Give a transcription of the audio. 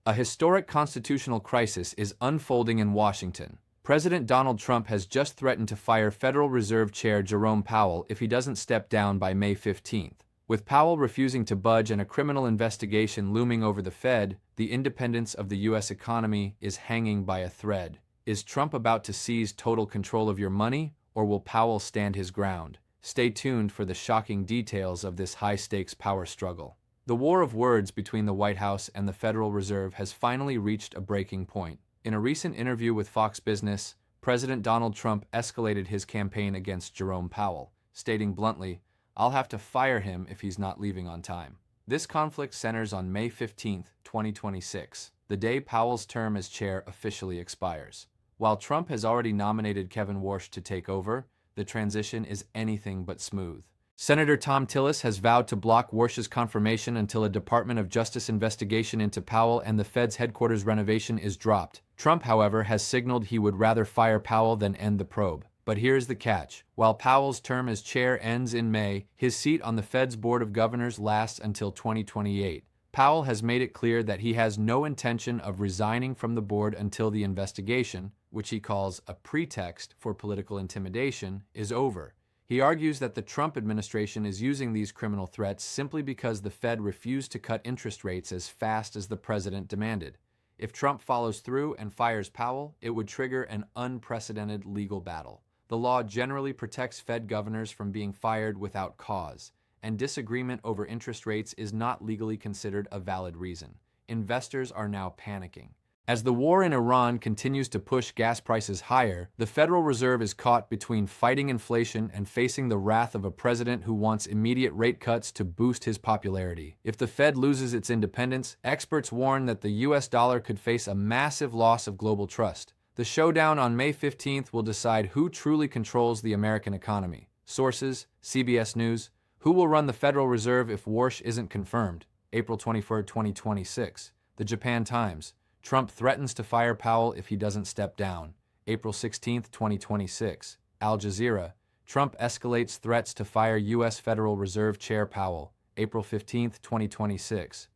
A historic constitutional crisis is unfolding in Washington. President Donald Trump has just threatened to fire Federal Reserve Chair Jerome Powell if he doesn't step down by May 15th. With Powell refusing to budge and a criminal investigation looming over the Fed, the independence of the U.S. economy is hanging by a thread. Is Trump about to seize total control of your money, or will Powell stand his ground? Stay tuned for the shocking details of this high-stakes power struggle. The war of words between the White House and the Federal Reserve has finally reached a breaking point. In a recent interview with Fox Business, President Donald Trump escalated his campaign against Jerome Powell, stating bluntly, "I'll have to fire him if he's not leaving on time." This conflict centers on May 15, 2026, the day Powell's term as chair officially expires. While Trump has already nominated Kevin Warsh to take over, the transition is anything but smooth. Senator Thom Tillis has vowed to block Warsh's confirmation until a Department of Justice investigation into Powell and the Fed's headquarters renovation is dropped. Trump, however, has signaled he would rather fire Powell than end the probe. But here's the catch. While Powell's term as chair ends in May, his seat on the Fed's Board of Governors lasts until 2028. Powell has made it clear that he has no intention of resigning from the board until the investigation, which he calls a pretext for political intimidation, is over. He argues that the Trump administration is using these criminal threats simply because the Fed refused to cut interest rates as fast as the president demanded. If Trump follows through and fires Powell, it would trigger an unprecedented legal battle. The law generally protects Fed governors from being fired without cause, and disagreement over interest rates is not legally considered a valid reason. Investors are now panicking. As the war in Iran continues to push gas prices higher, the Federal Reserve is caught between fighting inflation and facing the wrath of a president who wants immediate rate cuts to boost his popularity. If the Fed loses its independence, experts warn that the US dollar could face a massive loss of global trust. The showdown on May 15th will decide who truly controls the American economy. Sources: CBS News. Who will run the Federal Reserve if Warsh isn't confirmed? April 24, 2026. The Japan Times. Trump threatens to fire Powell if he doesn't step down. April 16, 2026. Al Jazeera. Trump escalates threats to fire U.S. Federal Reserve Chair Powell. April 15, 2026.